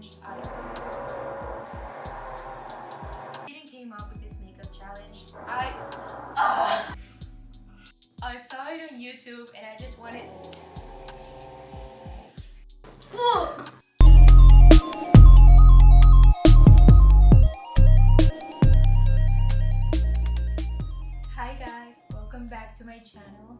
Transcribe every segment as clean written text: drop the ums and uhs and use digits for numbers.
challenge. I didn't came up with this makeup challenge. I saw it on YouTube and I just wanted. Hi guys, welcome back to my channel.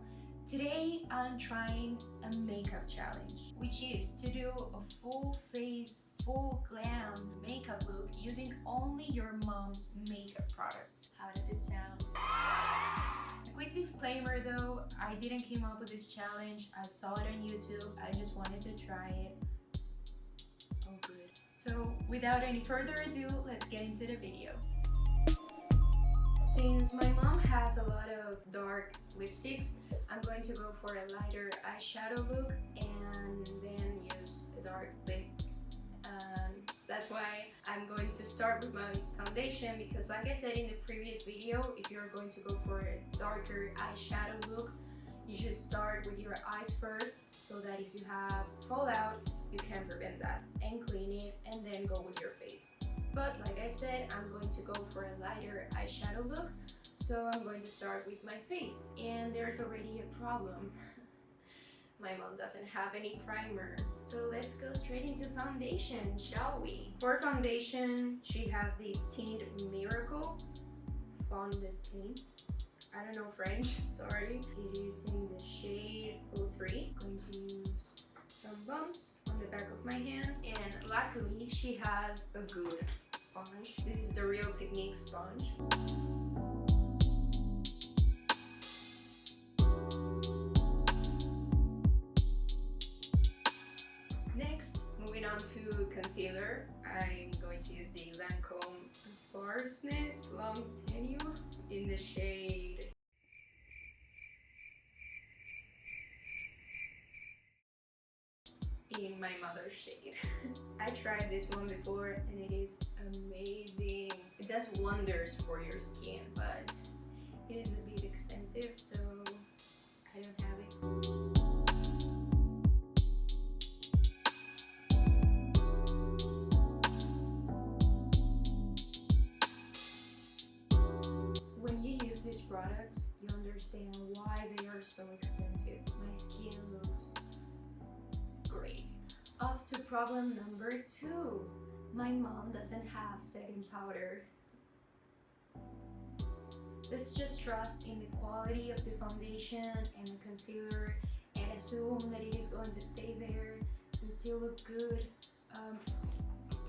Today I'm trying a makeup challenge, which is to do a full face, full glam makeup look using only your mom's makeup products. How does it sound? A quick disclaimer though, I didn't came up with this challenge. I saw it on YouTube. I just wanted to try it. Oh good. So without any further ado, let's get into the video. Since my mom has a lot of dark lipsticks, I'm going to go for a lighter eyeshadow look and then use a dark lip. That's why I'm going to start with my foundation, because like I said in the previous video, if you're going to go for a darker eyeshadow look, you should start with your eyes first, so that if you have fallout, you can prevent that and clean it and then go with your face. But like I said, I'm going to go for a lighter eyeshadow look, so I'm going to start with my face. And there's already a problem. My mom doesn't have any primer. So let's go straight into foundation, shall we? For foundation, she has the Tint Miracle Fondant. I don't know French, sorry. It is in the shade 03. I'm going to use some bumps on the back of my hand, and luckily she has a good sponge. This is the Real Technique sponge. Next, moving on to concealer, I'm going to use the Lancome Farceness Long Tenue in the shade in my mother's shade. I tried this one before and it is amazing. It does wonders for your skin, but it is a bit expensive, so I don't have it. When you use these products, you understand why they are so expensive. My skin looks great. Off to problem number 2. My mom doesn't have setting powder. Let's just trust in the quality of the foundation and the concealer and assume that it is going to stay there and still look good.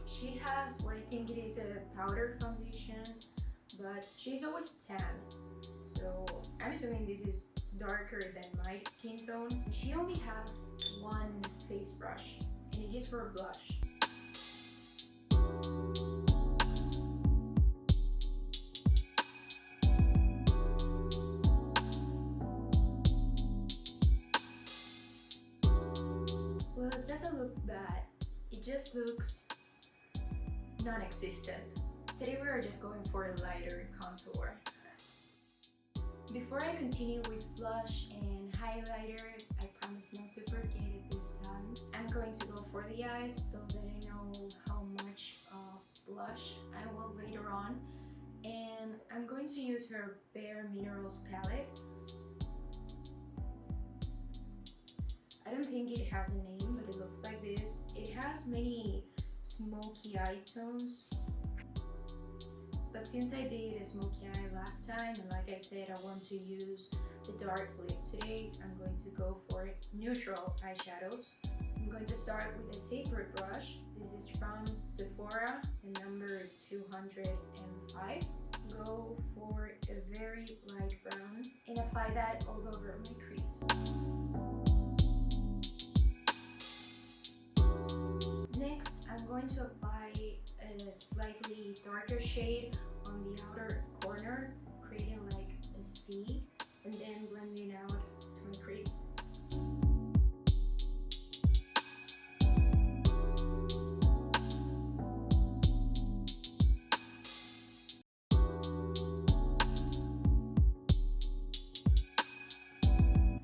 She has what I think it is a powder foundation, but she's always tan, so I'm assuming this is darker than my skin tone. She only has one face brush, and it is for blush. Well, it doesn't look bad, it just looks non-existent. Today we are just going for a lighter contour. Before I continue with blush and highlighter, I promise not to forget it this time. I'm going to go for the eyes so that I know how much of blush I will later on. And I'm going to use her Bare Minerals palette. I don't think it has a name, but it looks like this. It has many smoky eye tones. But since I did a smoky eye last time, and like I said, I want to use the dark lip today, I'm going to go for neutral eyeshadows. I'm going to start with a tapered brush. This is from Sephora, the number 205. Go for a very light brown and apply that all over my crease. Next, I'm going to apply a slightly darker shade on the outer corner, creating like a C, and then blending out to my crease.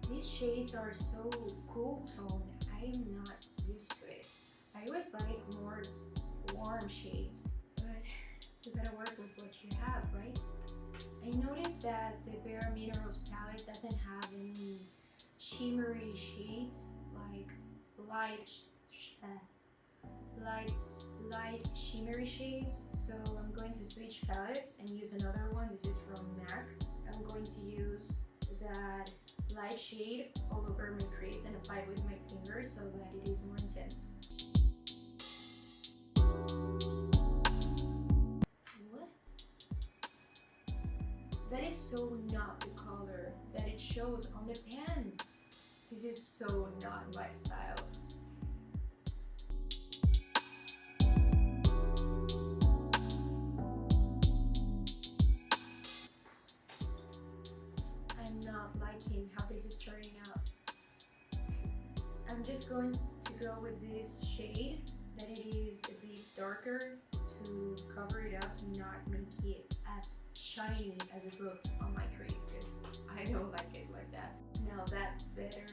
These shades are so cool toned. I am not used to it. I always like more warm shades, but you gotta work with what you have, right? I noticed that the Bare Minerals palette doesn't have any shimmery shades, like light shimmery shades, so I'm going to switch palettes and use another one. This is from MAC. I'm going to use that light shade all over my crease and apply it with my fingers so that it is more intense. What? That is so not the color that it shows on the pan. This is so not my style. I'm not liking how this is turning out. I'm just going to go with this shade that it is a bit darker to cover it up and not make it as shiny as it looks on my crease, because I don't like it like that. Now that's better.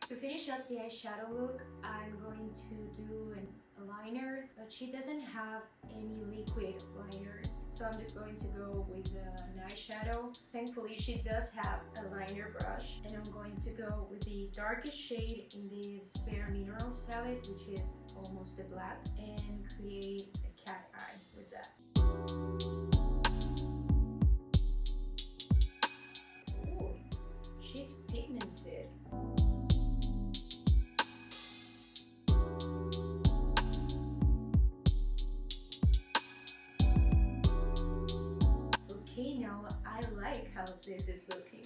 To finish up the eyeshadow look, I'm going to do an liner, but she doesn't have any liquid liners, so I'm just going to go with an eyeshadow. Thankfully, she does have a liner brush, and I'm going to go with the darkest shade in this Bare Minerals palette, which is almost a black, and create a cat eye with that. Ooh, she's pigmented. Okay, now I like how this is looking.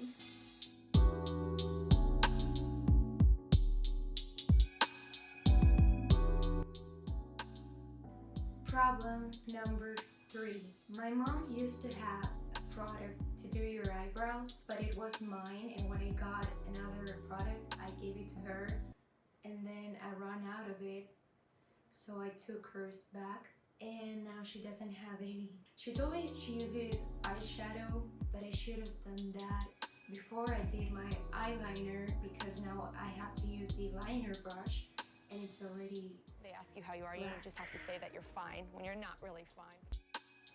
Problem number 3. My mom used to have a product to do your eyebrows, but it was mine, and when I got another product, I gave it to her, and then I ran out of it, so I took hers back. And now she doesn't have any. She told me she uses eyeshadow, but I should have done that before I did my eyeliner, because now I have to use the liner brush and it's already They ask you how you are, black. you just have to say that you're fine when you're not really fine.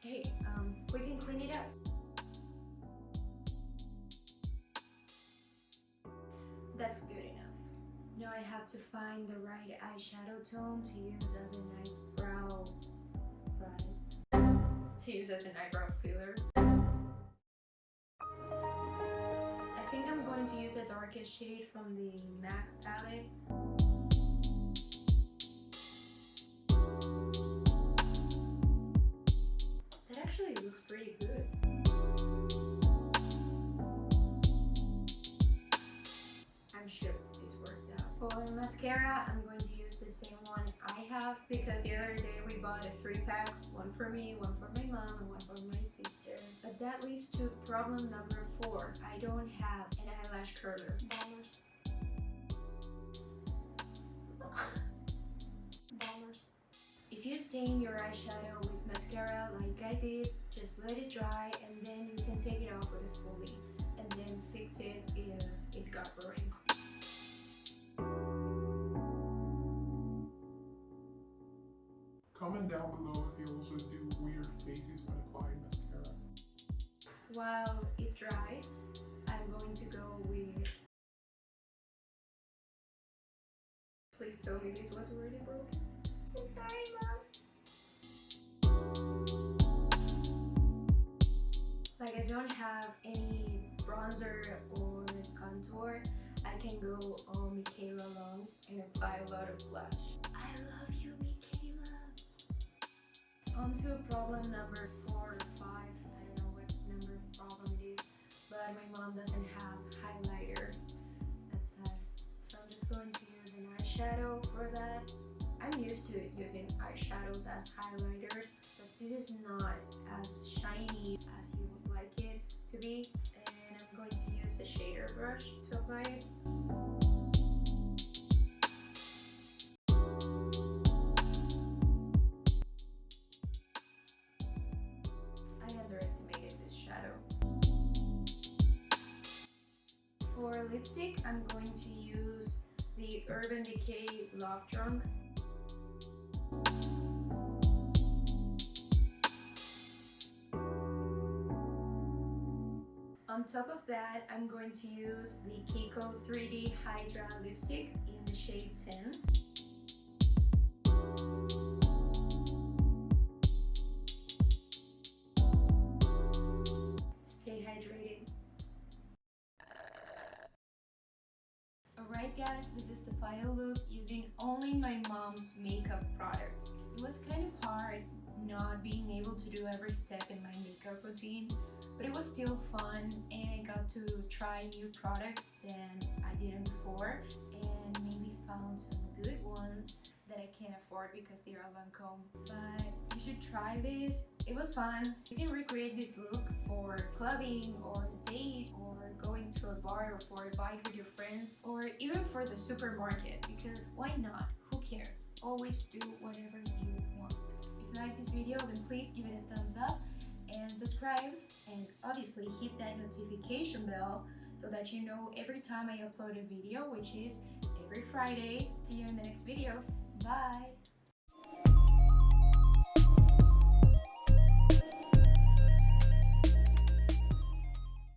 Hey, we can clean it up. That's good enough. Now I have to find the right eyeshadow tone to use as an eyebrow filler. I think I'm going to use the darkest shade from the MAC palette. That actually looks pretty good. I'm sure this worked out. For mascara, I'm going to use the same one I have, because the other day we bought a 3-pack, one for me, one for my mom, and one for my sister. But that leads to problem number 4. I don't have an eyelash curler. Ballers. Ballers. If you stain your eyeshadow with mascara like I did, just let it dry and then you can take it off with a spoolie and then fix it if it got ruined. Comment down below if you also do weird faces when applying mascara. While it dries, I'm going to go with... Please tell me this was already broken. I'm sorry, Mom. Like, I don't have any bronzer or contour. I can go all Michaela long and apply a lot of blush. I love you, Michaela. On to problem number 4 or 5. I don't know what number of problem it is, but my mom doesn't have highlighter. That's sad. So I'm just going to use an eyeshadow for that. I'm used to using eyeshadows as highlighters, but this is not as shiny as you would like it to be. And I'm going to use a shader brush to apply it. I underestimated this shadow. For lipstick, I'm going to use the Urban Decay Love Drunk. On top of that, I'm going to use the Kiko 3D Hydra lipstick in the shade 10. Stay hydrated. Alright guys, this is the final look using only my mom's makeup products. It was kind of hard not being able to do every step in my makeup routine, but it was still fun and I got to try new products than I didn't before and maybe found some good ones that I can't afford because they are Lancome. But you should try this. It was fun. You can recreate this look for clubbing or a date or going to a bar or for a bite with your friends or even for the supermarket, because why not? Who cares? Always do whatever you want. If you like this video, then please give it a thumbs up and subscribe, and obviously hit that notification bell so that you know every time I upload a video, which is every Friday. See you in the next video. Bye!